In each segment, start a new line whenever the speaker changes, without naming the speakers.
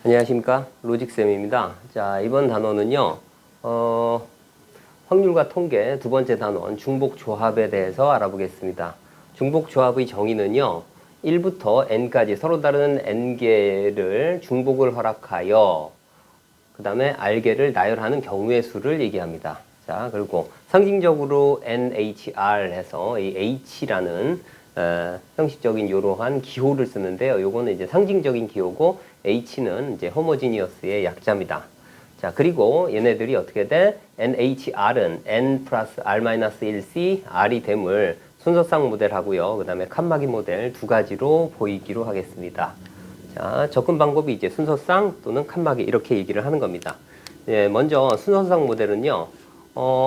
안녕하십니까, 로직쌤입니다. 자, 이번 단원은요, 확률과 통계 두 번째 단원 중복조합에 대해서 알아보겠습니다. 중복조합의 정의는요, 1부터 n까지 서로 다른 n개를 중복을 허락하여 그 다음에 r개를 나열하는 경우의 수를 얘기합니다. 자, 그리고 상징적으로 NHR 해서 이 H라는 형식적인 이러한 기호를 쓰는데요. 요거는 이제 상징적인 기호고 H는 이제 호모지니어스의 약자입니다. 자, 그리고 얘네들이 어떻게 돼? NHR은 N 플러스 R-1C R이 됨을 순서상 모델하고요. 그 다음에 칸막이 모델 두 가지로 보이기로 하겠습니다. 자, 접근 방법이 이제 순서상 또는 칸막이 이렇게 얘기를 하는 겁니다. 예, 먼저 순서상 모델은요,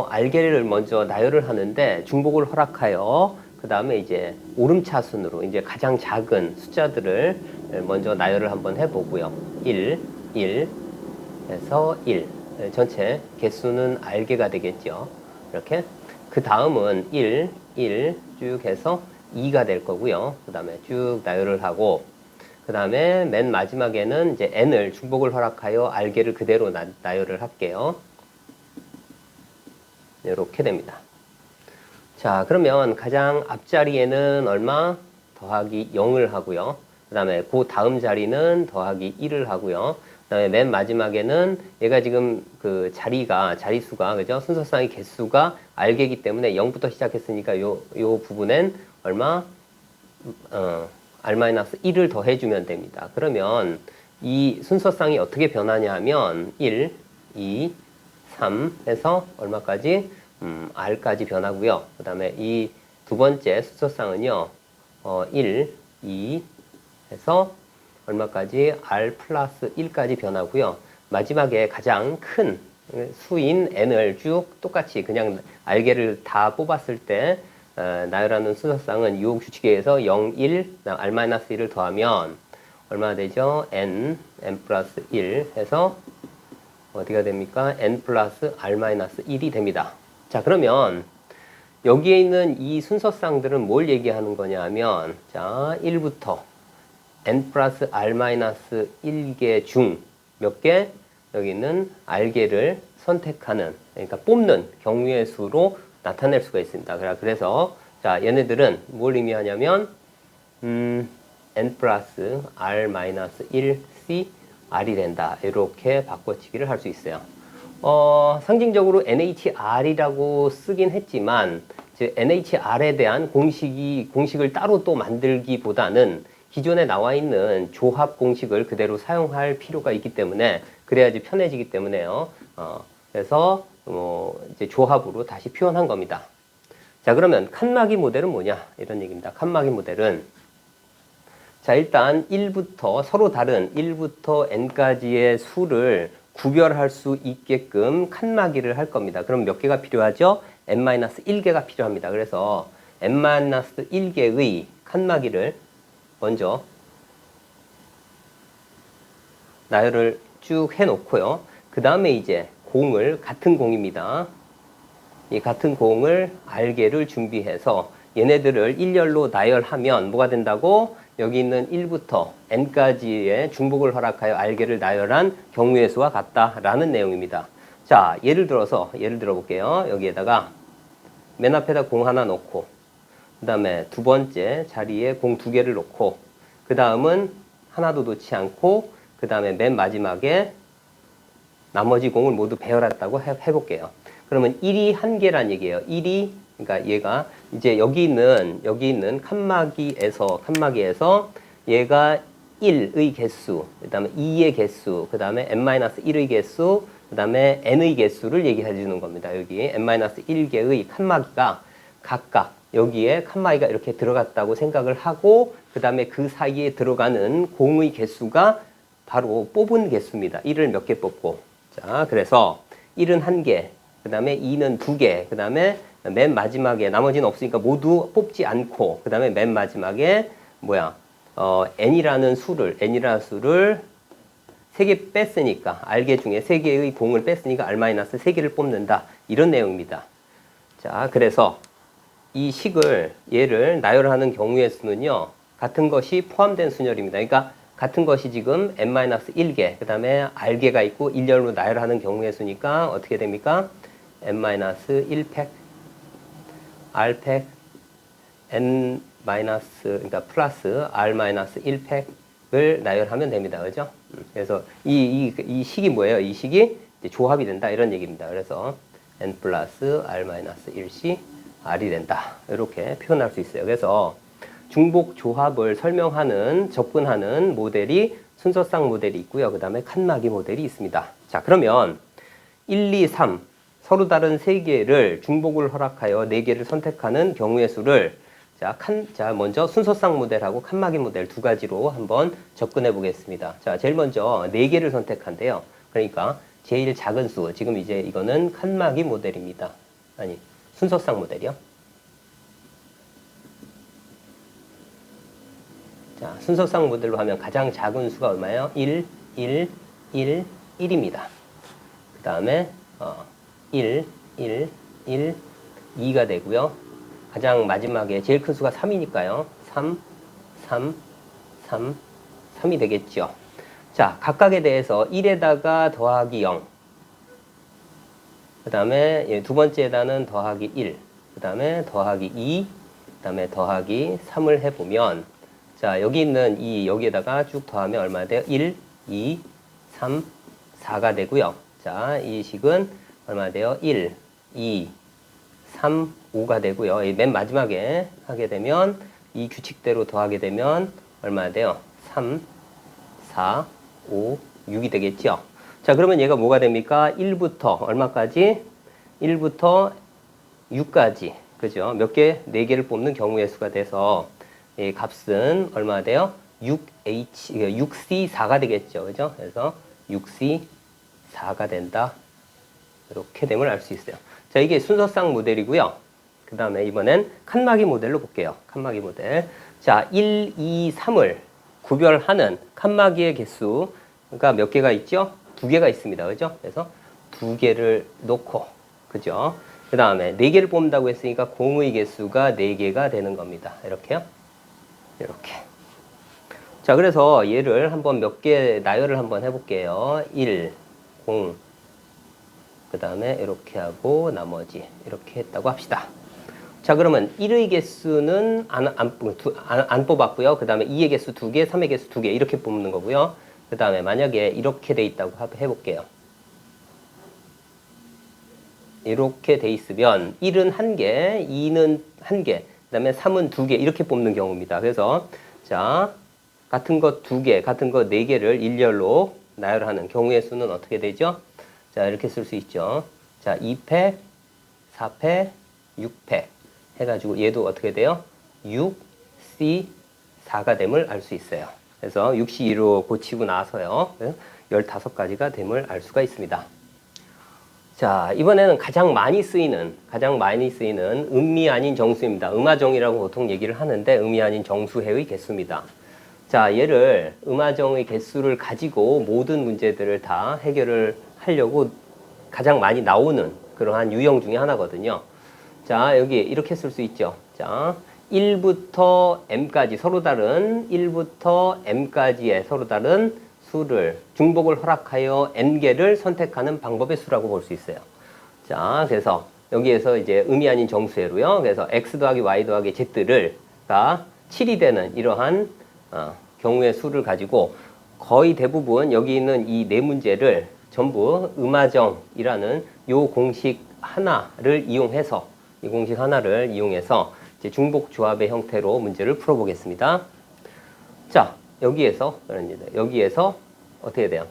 알게를 먼저 나열을 하는데 중복을 허락하여 그 다음에 이제 오름차순으로 이제 가장 작은 숫자들을 먼저 나열을 한번 해보고요. 1 해서 1. 전체 개수는 알게가 되겠죠. 이렇게. 그 다음은 1 쭉 해서 2가 될 거고요. 그 다음에 쭉 나열을 하고, 그 다음에 맨 마지막에는 이제 n을 중복을 허락하여 알게를 그대로 나열을 할게요. 이렇게 됩니다. 자, 그러면 가장 앞자리에는 얼마? 더하기 0을 하고요. 그 다음에 그 다음 자리는 더하기 1을 하고요. 그 다음에 맨 마지막에는 얘가 지금 그 자리수가, 그죠? 순서상의 개수가 알게이기 때문에 0부터 시작했으니까 요 부분엔 얼마? R-1을 더해주면 됩니다. 그러면 이 순서상이 어떻게 변하냐 하면 1, 2, 3 해서 얼마까지? R까지 변하고요. 그 다음에 이 두 번째 순서상은요, 1, 2 해서 얼마까지? R 플러스 1까지 변하고요. 마지막에 가장 큰 수인 n을 쭉 똑같이 그냥 알게를 다 뽑았을 때 나열하는 순서상은 유혹 규칙에서 0, 1, R-1을 더하면 얼마 되죠? n 플러스 1 해서 어디가 됩니까? n 플러스 R-1이 됩니다. 자, 그러면 여기에 있는 이 순서상들은 뭘 얘기하는 거냐 하면, 자, 1부터 n 플러스 R-1개 중 몇 개? 여기 있는 R개를 선택하는, 그러니까 뽑는 경우의 수로 나타낼 수가 있습니다. 그래서 자, 얘네들은 뭘 의미하냐면 n 플러스 R-1C R이 된다. 이렇게 바꿔치기를 할 수 있어요. 상징적으로 NHR이라고 쓰긴 했지만, 즉 NHR에 대한 공식을 따로 또 만들기보다는 기존에 나와 있는 조합 공식을 그대로 사용할 필요가 있기 때문에, 그래야지 편해지기 때문에요. 그래서 이제 조합으로 다시 표현한 겁니다. 자, 그러면 칸막이 모델은 뭐냐? 이런 얘기입니다. 칸막이 모델은, 자, 일단 1부터 서로 다른 1부터 n까지의 수를 구별할 수 있게끔 칸막이를 할 겁니다. 그럼 몇 개가 필요하죠? n-1개가 필요합니다. 그래서 n-1개의 칸막이를 먼저 나열을 쭉 해놓고요. 그 다음에 이제 같은 공입니다. 이 같은 공을 R개를 준비해서 얘네들을 일렬로 나열하면 뭐가 된다고? 여기 있는 1부터 n까지의 중복을 허락하여 R개를 나열한 경우의 수와 같다라는 내용입니다. 자, 예를 들어 볼게요. 여기에다가 맨 앞에다 공 하나 놓고, 그 다음에 두 번째 자리에 공 두 개를 놓고, 그 다음은 하나도 놓지 않고, 그 다음에 맨 마지막에 나머지 공을 모두 배열했다고 해볼게요. 그러면 1이 한 개란 얘기예요. 1이, 그러니까 얘가 이제 여기 있는 칸막이에서 얘가 1의 개수, 그 다음에 2의 개수, 그 다음에 n-1의 개수, 그 다음에 n의 개수를 얘기해 주는 겁니다. 여기 n-1개의 칸막이가 각각 여기에 칸막이가 이렇게 들어갔다고 생각을 하고, 그 다음에 그 사이에 들어가는 공의 개수가 바로 뽑은 개수입니다. 1을 몇 개 뽑고. 자, 그래서 1은 한 개, 그 다음에 2는 두 개, 그 다음에 맨 마지막에 나머지는 없으니까 모두 뽑지 않고, 그 다음에 맨 마지막에 n이라는 수를 3개 뺐으니까, R개 중에 3개의 공을 뺐으니까 R-3개를 뽑는다. 이런 내용입니다. 자, 그래서 이 얘를 나열하는 경우의 수는요, 같은 것이 포함된 순열입니다. 그러니까 같은 것이 지금 n-1개, 그 다음에 r개가 있고 일렬로 나열하는 경우의 수니까 어떻게 됩니까? n-1팩, r팩, n- 그러니까 플러스 r-1팩을 나열하면 됩니다. 그죠? 그래서 이 식이 뭐예요? 이 식이 조합이 된다. 이런 얘기입니다. 그래서 n 플러스 r-1씩 r이 된다. 이렇게 표현할 수 있어요. 그래서 중복 조합을 설명하는, 접근하는 모델이 순서쌍 모델이 있고요. 그 다음에 칸막이 모델이 있습니다. 자, 그러면 1, 2, 3 서로 다른 3개를 중복을 허락하여 4개를 선택하는 경우의 수를 자, 먼저 순서쌍 모델하고 칸막이 모델 두 가지로 한번 접근해 보겠습니다. 자, 제일 먼저 4개를 선택한대요. 그러니까 제일 작은 수, 지금 이제 이거는 칸막이 모델입니다. 아니, 순서쌍 모델이요. 자, 순서쌍 모델로 하면 가장 작은 수가 얼마예요? 1, 1, 1, 1입니다. 그 다음에 1, 1, 1, 2가 되고요. 가장 마지막에 제일 큰 수가 3이니까요. 3, 3, 3, 3이 되겠죠. 자, 각각에 대해서 1에다가 더하기 0. 그 다음에 두 번째에다는 더하기 1. 그 다음에 더하기 2. 그 다음에 더하기 3을 해보면, 자, 여기 있는 여기에다가 쭉 더하면 얼마 돼요? 1, 2, 3, 4가 되고요. 자, 이 식은 얼마 돼요? 1, 2, 3, 5가 되고요. 맨 마지막에 하게 되면 이 규칙대로 더하게 되면 얼마 돼요? 3, 4, 5, 6이 되겠죠. 자, 그러면 얘가 뭐가 됩니까? 1부터 얼마까지? 1부터 6까지. 그죠? 몇 개? 4개를 뽑는 경우의 수가 돼서 이 값은 얼마 돼요? 6C4가 되겠죠. 그죠? 그래서 6C4가 된다. 이렇게 됨을 알 수 있어요. 자, 이게 순서쌍 모델이고요. 그 다음에 이번엔 칸막이 모델로 볼게요. 칸막이 모델. 자, 1, 2, 3을 구별하는 칸막이의 개수가 몇 개가 있죠? 2개가 있습니다. 그죠? 그래서 2개를 놓고, 그죠? 그 다음에 4개를 뽑는다고 했으니까 공의 개수가 4개가 되는 겁니다. 이렇게요. 이렇게. 자, 그래서 얘를 한번 몇 개 나열을 한번 해볼게요. 1, 0, 그 다음에 이렇게 하고 나머지 이렇게 했다고 합시다. 자, 그러면 1의 개수는 안 뽑았고요. 그 다음에 2의 개수 2개, 3의 개수 2개 이렇게 뽑는 거고요. 그 다음에 만약에 이렇게 돼 있다고 해볼게요. 이렇게 돼 있으면 1은 1개, 2는 1개, 그 다음에 3은 2개 이렇게 뽑는 경우입니다. 그래서 자, 같은 것 2개, 같은 것 4개를 일렬로 나열하는 경우의 수는 어떻게 되죠? 자, 이렇게 쓸 수 있죠. 자, 2패, 4패, 6패 해가지고 얘도 어떻게 돼요? 6C4가 됨을 알 수 있어요. 그래서 6C2로 고치고 나서요. 15가지가 됨을 알 수가 있습니다. 자, 이번에는 가장 많이 쓰이는 음미 아닌 정수입니다. 음화정이라고 보통 얘기를 하는데 음이 아닌 정수해의 개수입니다. 자, 얘를 음화정의 개수를 가지고 모든 문제들을 다 해결을 하려고 가장 많이 나오는 그러한 유형 중에 하나거든요. 자, 여기 이렇게 쓸 수 있죠. 자, 1부터 m까지 서로 다른 1부터 m까지의 서로 다른 수를 중복을 허락하여 n개를 선택하는 방법의 수라고 볼 수 있어요. 자, 그래서 여기에서 이제 음이 아닌 정수회로요. 그래서 x 더하기 y 더하기 z가 7이 되는 이러한 경우의 수를 가지고 거의 대부분 여기 있는 이 네 문제를 전부 음화정이라는 요 공식 하나를 이용해서 이제 중복 조합의 형태로 문제를 풀어보겠습니다. 자, 여기에서 어떻게 돼요?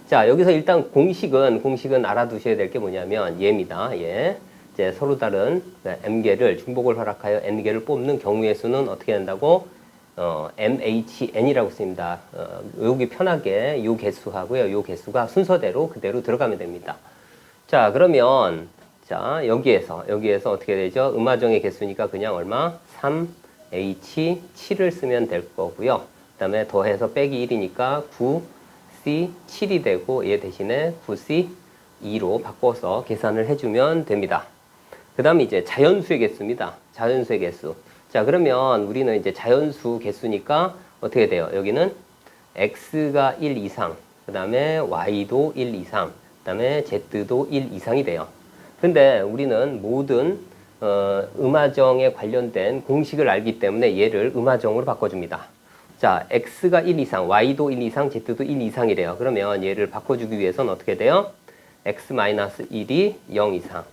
자, 여기서 일단 공식은 알아두셔야 될 게 뭐냐면 얘입니다. 얘. 이제 서로 다른 m개를 중복을 허락하여 n개를 뽑는 경우의 수는 어떻게 된다고? MHN이라고 씁니다. 여기 편하게 요 개수하고요. 요 개수가 순서대로 그대로 들어가면 됩니다. 자, 그러면 자, 여기에서 어떻게 되죠? 음화정의 개수니까 그냥 얼마? 3H7을 쓰면 될 거고요. 그 다음에 더해서 빼기 1이니까 9C7이 되고 얘 대신에 9C2로 바꿔서 계산을 해주면 됩니다. 그 다음에 이제 자연수의 개수입니다. 자연수의 개수. 자, 그러면 우리는 이제 자연수 개수니까 어떻게 돼요? 여기는 x가 1 이상, 그 다음에 y도 1 이상, 그 다음에 z도 1 이상이 돼요. 근데 우리는 모든 음화정에 관련된 공식을 알기 때문에 얘를 음화정으로 바꿔줍니다. 자, x가 1 이상, y도 1 이상, z도 1 이상이래요. 그러면 얘를 바꿔주기 위해서는 어떻게 돼요? x-1이 0 이상,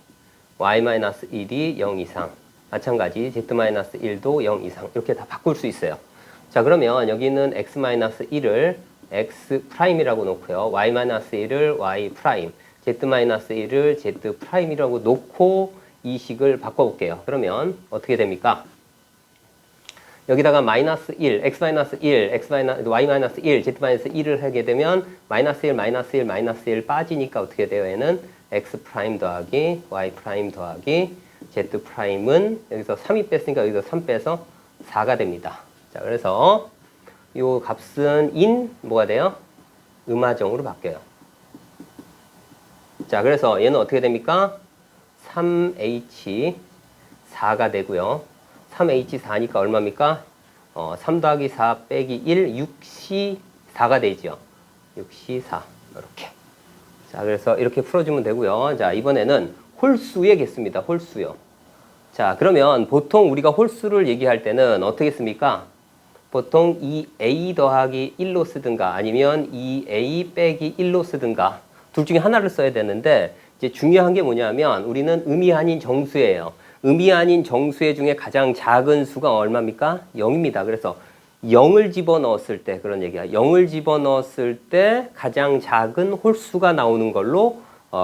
y-1이 0 이상, 마찬가지 z-1도 0 이상 이렇게 다 바꿀 수 있어요. 자, 그러면 여기는 x-1을 x'이라고 놓고요. y-1을 y', z-1을 z'이라고 놓고 이 식을 바꿔볼게요. 그러면 어떻게 됩니까? 여기다가 마이너스 1, x-1, y-1, z-1을 하게 되면 마이너스 1, 마이너스 1, 마이너스 1 빠지니까 어떻게 돼요? 얘는 x' 더하기 y' 더하기 z'은 여기서 3이 뺐으니까 여기서 3 빼서 4가 됩니다. 자, 그래서 이 값은 뭐가 돼요? 음화정으로 바뀌어요. 자, 그래서 얘는 어떻게 됩니까? 3h4가 되고요. 3h4니까 얼마입니까? 3 더하기 4 빼기 1, 6c4가 되죠. 6c4 이렇게. 자, 그래서 이렇게 풀어주면 되고요. 자, 이번에는 홀수의 개수입니다. 홀수요. 자, 그러면 보통 우리가 홀수를 얘기할 때는 어떻게 씁니까? 보통 2a 더하기 1로 쓰든가 아니면 2a 빼기 1로 쓰든가 둘 중에 하나를 써야 되는데 이제 중요한 게 뭐냐면 우리는 음이 아닌 정수예요. 음이 아닌 정수의 중에 가장 작은 수가 얼마입니까? 0입니다. 그래서 0을 집어넣었을 때 그런 얘기야. 0을 집어넣었을 때 가장 작은 홀수가 나오는 걸로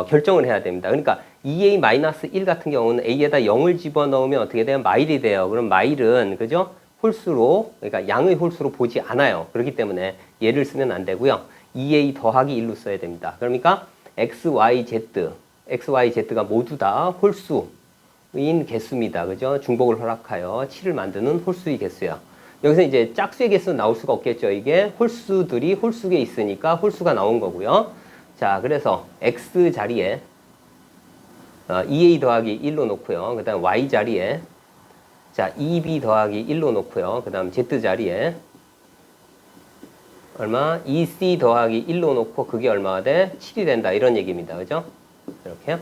결정을 해야 됩니다. 그러니까 2a-1 같은 경우는 a에다 0을 집어넣으면 어떻게 돼요? 마일이 돼요. 그럼 마일은 그죠? 홀수로 그러니까 양의 홀수로 보지 않아요. 그렇기 때문에 얘를 쓰면 안 되고요. 2a 더하기 1로 써야 됩니다. 그러니까 x, y, z가 모두 다 홀수인 개수입니다. 그죠? 중복을 허락하여 7을 만드는 홀수의 개수야. 여기서 이제 짝수의 개수는 나올 수가 없겠죠. 이게 홀수들이 홀수에 있으니까 홀수가 나온 거고요. 자, 그래서 x 자리에 2a 더하기 1로 놓고요. 그 다음 y 자리에 자 2b 더하기 1로 놓고요. 그 다음 z 자리에 얼마? 2c 더하기 1로 놓고 그게 얼마가 돼? 7이 된다. 이런 얘기입니다. 그죠? 이렇게요.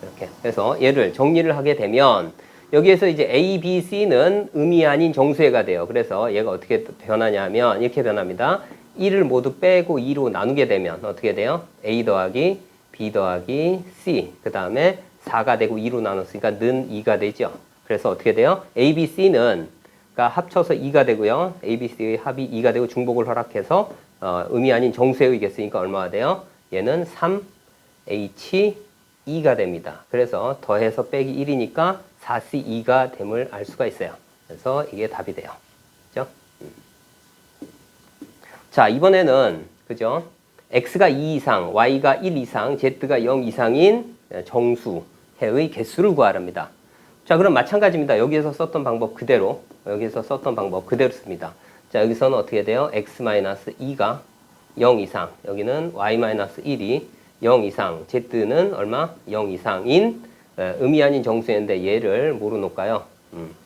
이렇게. 그래서 얘를 정리를 하게 되면 여기에서 이제 A, B, C는 음이 아닌 정수해가 돼요. 그래서 얘가 어떻게 변하냐면 이렇게 변합니다. 1을 모두 빼고 2로 나누게 되면 어떻게 돼요? A 더하기 B 더하기 C 그 다음에 4가 되고 2로 나눴으니까 는 2가 되죠. 그래서 어떻게 돼요? A, B, C는 합쳐서 2가 되고요. A, B, C의 합이 2가 되고 중복을 허락해서 음이 아닌 정수의 겠으니까 얼마가 돼요? 얘는 3H2가 됩니다. 그래서 더해서 빼기 1이니까 4C2가 됨을 알 수가 있어요. 그래서 이게 답이 돼요. 그죠? 자, 이번에는 그죠? X가 2 이상, Y가 1 이상, Z가 0 이상인 정수해의 개수를 구하랍니다. 자, 그럼 마찬가지입니다. 여기에서 썼던 방법 그대로 씁니다. 자, 여기서는 어떻게 돼요? X-2가 0 이상, 여기는 Y-1이 0 이상, Z는 얼마? 0 이상인 음이 아닌 정수인데 얘를 뭐로 놓을까요?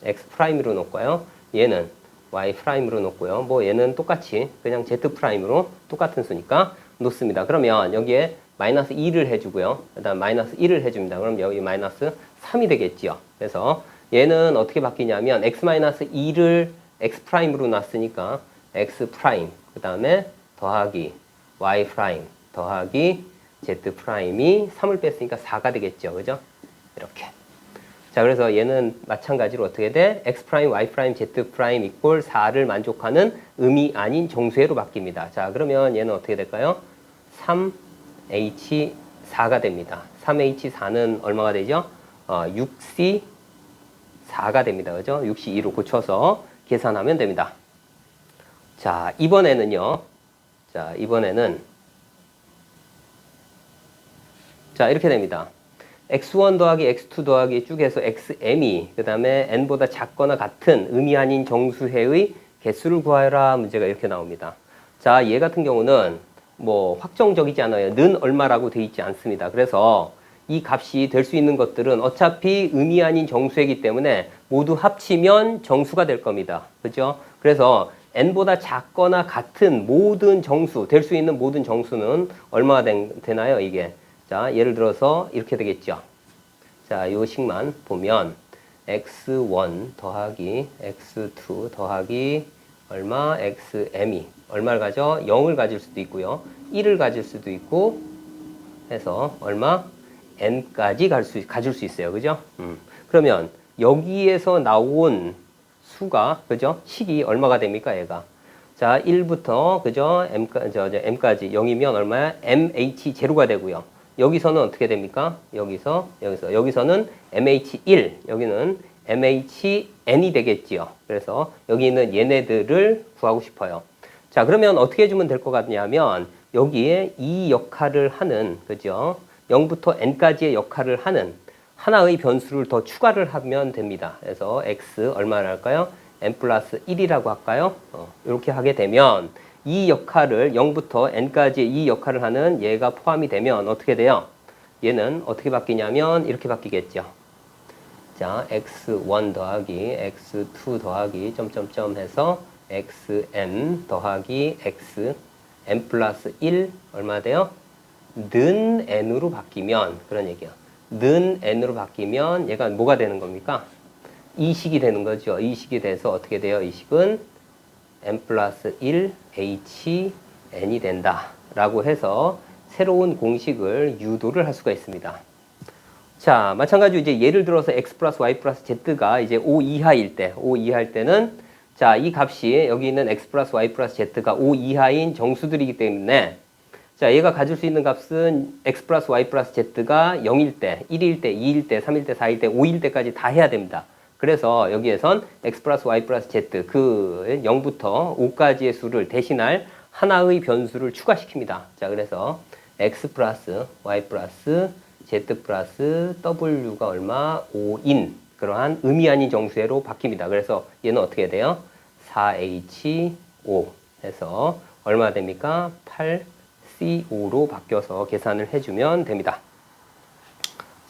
X'으로 놓을까요? 얘는 Y'으로 놓고요. 뭐 얘는 똑같이 그냥 Z'으로 똑같은 수니까 놓습니다. 그러면 여기에 마이너스 2를 해주고요. 그 다음 마이너스 1을 해줍니다. 그럼 여기 마이너스 3이 되겠지요. 그래서 얘는 어떻게 바뀌냐면 X-2를 X'으로 놨으니까 X', 그 다음에 더하기 Y' 더하기 Z'이 3을 뺐으니까 4가 되겠죠. 그죠? 이렇게. 자, 그래서 얘는 마찬가지로 어떻게 돼? X', Y', Z' 이꼴 4를 만족하는 음이 아닌 정수해로 바뀝니다. 자, 그러면 얘는 어떻게 될까요? 3H4가 됩니다. 3H4는 얼마가 되죠? 6C4가 됩니다. 그죠? 6C2로 고쳐서 계산하면 됩니다. 자, 이번에는요. 자, 이렇게 됩니다. x1 더하기 x2 더하기 쭉 해서 xm이 그 다음에 n보다 작거나 같은 음이 아닌 정수해의 개수를 구하라 문제가 이렇게 나옵니다. 자, 얘 같은 경우는 뭐 확정적이지 않아요. 는 얼마라고 되어 있지 않습니다. 그래서 이 값이 될 수 있는 것들은 어차피 음이 아닌 정수이기 때문에 모두 합치면 정수가 될 겁니다. 그죠? 그래서 n보다 작거나 같은 모든 정수, 될 수 있는 모든 정수는 얼마가 되나요, 이게? 자, 예를 들어서 이렇게 되겠죠. 자, 요 식만 보면 x1 더하기 x2 더하기 얼마? xm이 얼마를 가져? 0을 가질 수도 있고요. 1을 가질 수도 있고 해서 얼마? n까지 가질 수 있어요. 그죠? 그러면 여기에서 나온 수가, 그죠? 식이 얼마가 됩니까, 얘가? 자, 1부터, 그죠? m까지 0이면 얼마야? mh0가 되고요. 여기서는 어떻게 됩니까? 여기서는 mh1, 여기는 mhn이 되겠지요. 그래서 여기 있는 얘네들을 구하고 싶어요. 자, 그러면 어떻게 해주면 될 것 같냐면, 여기에 이 역할을 하는, 그죠? 0부터 n까지의 역할을 하는 하나의 변수를 더 추가를 하면 됩니다. 그래서 x 얼마를 할까요? n 플러스 1이라고 할까요? 이렇게 하게 되면 이 역할을 0부터 n까지 이 역할을 하는 얘가 포함이 되면 어떻게 돼요? 얘는 어떻게 바뀌냐면 이렇게 바뀌겠죠. 자, x1 더하기 x2 더하기 점점점 해서 xm 더하기 x n 플러스 1 얼마 돼요? 는 n으로 바뀌면, 그런 얘기야. 는 n으로 바뀌면 얘가 뭐가 되는 겁니까? 이 식이 되는 거죠. 이 식이 돼서 어떻게 돼요? 이 식은 n 플러스 1 h n이 된다 라고 해서 새로운 공식을 유도를 할 수가 있습니다. 자, 마찬가지로 이제 예를 들어서 x 플러스 y 플러스 z가 이제 5 이하일 때는 자, 이 값이 여기 있는 x 플러스 y 플러스 z가 5 이하인 정수들이기 때문에 자, 얘가 가질 수 있는 값은 x 플러스 y 플러스 z가 0일 때, 1일 때, 2일 때, 3일 때, 4일 때, 5일 때까지 다 해야 됩니다. 그래서 여기에선 x 플러스 y 플러스 z 그 0부터 5까지의 수를 대신할 하나의 변수를 추가시킵니다. 자, 그래서 x 플러스 y 플러스 z 플러스 w가 얼마? 5인 그러한 의미 아닌 정수로 바뀝니다. 그래서 얘는 어떻게 돼요? 4h5 해서 얼마 됩니까? 8c5로 바뀌어서 계산을 해주면 됩니다.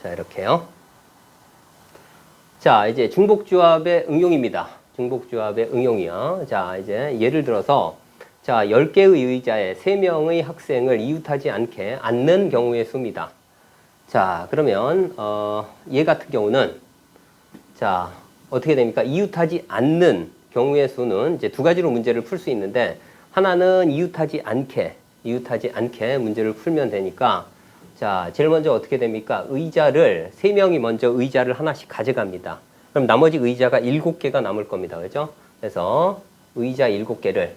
자, 이렇게요. 자, 이제 중복조합의 응용입니다. 중복조합의 응용이요. 자, 이제 예를 들어서 자, 10개의 의자에 3명의 학생을 이웃하지 않는 경우의 수입니다. 자, 그러면 얘 같은 경우는 자, 어떻게 됩니까? 이웃하지 않는 경우의 수는 이제 두 가지로 문제를 풀 수 있는데 하나는 이웃하지 않게 문제를 풀면 되니까 자, 제일 먼저 어떻게 됩니까? 의자를 3명이 먼저 의자를 하나씩 가져갑니다. 그럼 나머지 의자가 7개가 남을 겁니다. 그죠? 그래서 의자 7개를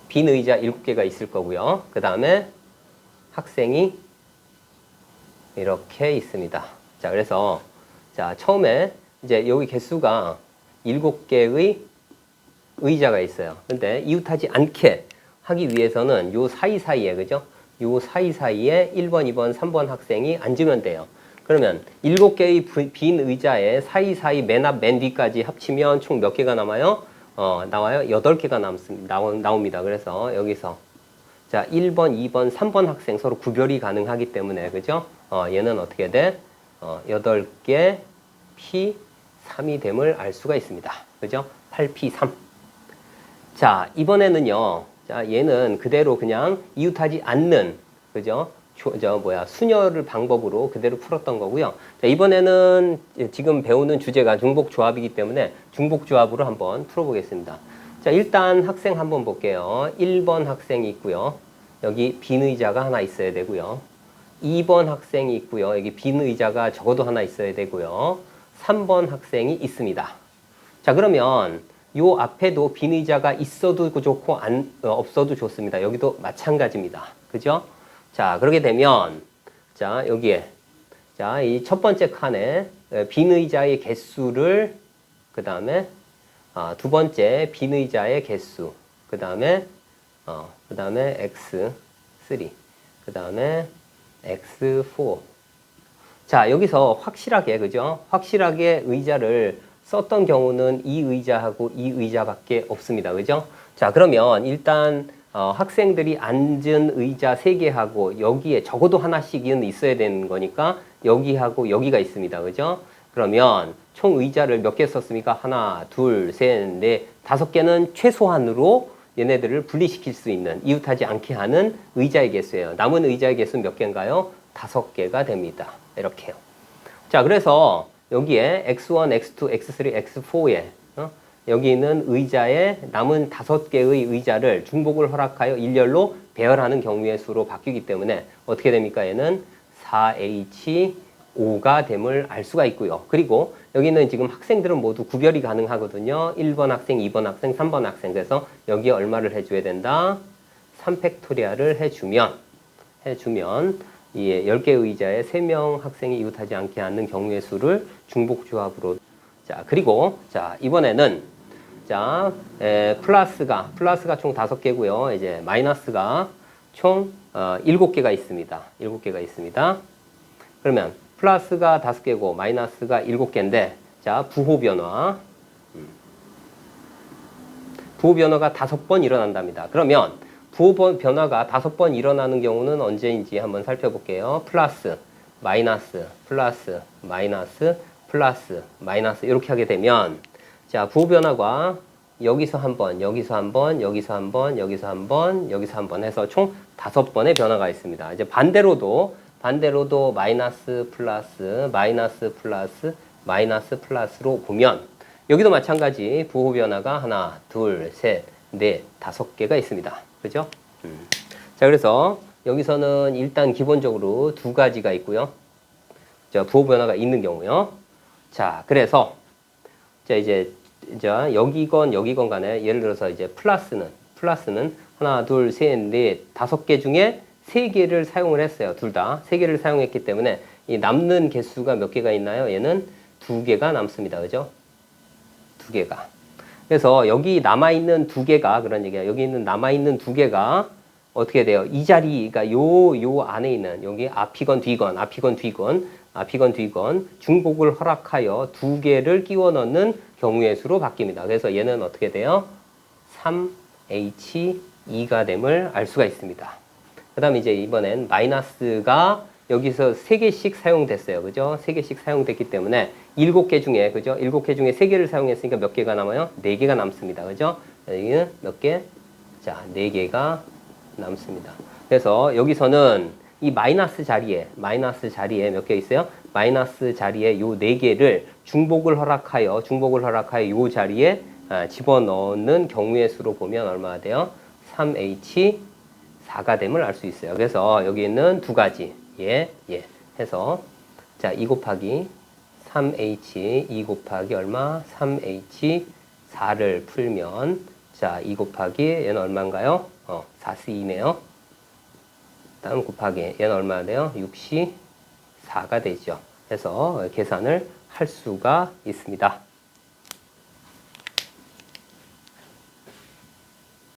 빈 의자 7개가 있을 거고요. 그 다음에 학생이 이렇게 있습니다. 자, 그래서 자, 처음에 이제 여기 개수가 7개의 의자가 있어요. 근데 이웃하지 않게 하기 위해서는 요 사이사이에, 그죠? 요 사이사이에 1번, 2번, 3번 학생이 앉으면 돼요. 그러면 7개의 빈 의자에 사이사이 맨 앞, 맨 뒤까지 합치면 총 몇 개가 남아요? 나와요? 8개가 나옵니다. 그래서 여기서 자, 1번, 2번, 3번 학생 서로 구별이 가능하기 때문에, 그죠? 얘는 어떻게 돼? 8개 P3이 됨을 알 수가 있습니다. 그죠? 8P3. 자, 이번에는요. 자, 얘는 그대로 그냥 이웃하지 않는, 그죠? 수녀를 방법으로 그대로 풀었던 거고요. 자, 이번에는 지금 배우는 주제가 중복조합이기 때문에 중복조합으로 한번 풀어보겠습니다. 자, 일단 학생 한번 볼게요. 1번 학생이 있고요. 여기 빈 의자가 하나 있어야 되고요. 2번 학생이 있고요. 여기 빈 의자가 적어도 하나 있어야 되고요. 3번 학생이 있습니다. 자, 그러면 요 앞에도 빈 의자가 있어도 좋고 없어도 좋습니다. 여기도 마찬가지입니다. 그죠? 자, 그렇게 되면 자, 여기에 자, 이 첫 번째 칸에 빈 의자의 개수를 그다음에 두 번째 빈 의자의 개수 그다음에 x3 그다음에 x4 자, 여기서 확실하게 그죠? 확실하게 의자를 썼던 경우는 이 의자하고 이 의자밖에 없습니다. 그죠? 자, 그러면 일단 학생들이 앉은 의자 3개하고 여기에 적어도 하나씩은 있어야 되는 거니까 여기하고 여기가 있습니다. 그죠? 그러면 총 의자를 몇 개 썼습니까? 하나, 둘, 셋, 넷, 5개는 최소한으로 얘네들을 분리시킬 수 있는, 이웃하지 않게 하는 의자의 개수예요. 남은 의자의 개수는 몇 개인가요? 5개가 됩니다. 이렇게요. 자, 그래서 여기에 x1, x2, x3, x4에 여기 있는 의자의 남은 5개의 의자를 중복을 허락하여 일렬로 배열하는 경우의 수로 바뀌기 때문에 어떻게 됩니까? 얘는 4H5가 됨을 알 수가 있고요. 그리고 여기는 지금 학생들은 모두 구별이 가능하거든요. 1번 학생, 2번 학생, 3번 학생. 그래서 여기에 얼마를 해줘야 된다? 3팩토리얼을 해주면 이 10개 의자에 3명 학생이 이웃하지 않게 하는 경우의 수를 중복조합으로. 자, 그리고 자, 이번에는 자, 플러스가 총 5개고요. 이제 마이너스가 총 7개가 있습니다. 7개가 있습니다. 그러면 플러스가 5개고 마이너스가 7개인데 자, 부호 변화가 5번 일어난답니다. 그러면 부호 변화가 5번 일어나는 경우는 언제인지 한번 살펴볼게요. 플러스, 마이너스, 플러스, 마이너스, 플러스, 마이너스 이렇게 하게 되면 자, 부호 변화가 여기서 한 번, 여기서 한 번, 여기서 한 번, 여기서 한 번, 여기서 한 번 해서 총 5번의 변화가 있습니다. 이제 반대로도 마이너스 플러스, 마이너스 플러스, 마이너스 플러스로 보면 여기도 마찬가지 부호 변화가 하나, 둘, 셋, 넷, 5개가 있습니다. 그죠? 자, 그래서 여기서는 일단 기본적으로 2가지가 있고요. 자, 부호 변화가 있는 경우요. 자, 그래서 자, 이제 여기건 간에 예를 들어서 이제 플러스는 하나, 둘, 셋, 넷, 5개 중에 3개를 사용을 했어요. 둘 다 3개를 사용했기 때문에 이 남는 개수가 몇 개가 있나요? 얘는 2개가 남습니다. 그죠? 2개가. 그래서 여기 남아있는 2개가 그런 얘기야. 여기 있는 남아있는 2개가 어떻게 돼요? 이 자리, 그러니까 요 안에 있는 여기 앞이건 뒤건 중복을 허락하여 2개를 끼워 넣는 경우의 수로 바뀝니다. 그래서 얘는 어떻게 돼요? 3H2가 됨을 알 수가 있습니다. 그 다음에 이제 이번엔 마이너스가 여기서 3개씩 사용됐어요. 그죠? 3개씩 사용됐기 때문에 7개 중에, 그죠? 7개 중에 3개를 사용했으니까 몇 개가 남아요? 4개가 남습니다. 그죠? 여기는 몇 개? 자, 4개가 남습니다. 그래서 여기서는 이 마이너스 자리에 몇 개 있어요? 마이너스 자리에 요 4개를 중복을 허락하여 요 자리에 집어넣는 경우의 수로 보면 얼마가 돼요? 3H4가 됨을 알 수 있어요. 그래서 여기 있는 2가지 해서 자, 2 곱하기 3H 2 곱하기 얼마? 3H4를 풀면 자, 2 곱하기 얘는 얼마인가요? 4C2네요. 다음 곱하기 얘는 얼마나 돼요? 6C4가 되죠. 해서 계산을 할 수가 있습니다.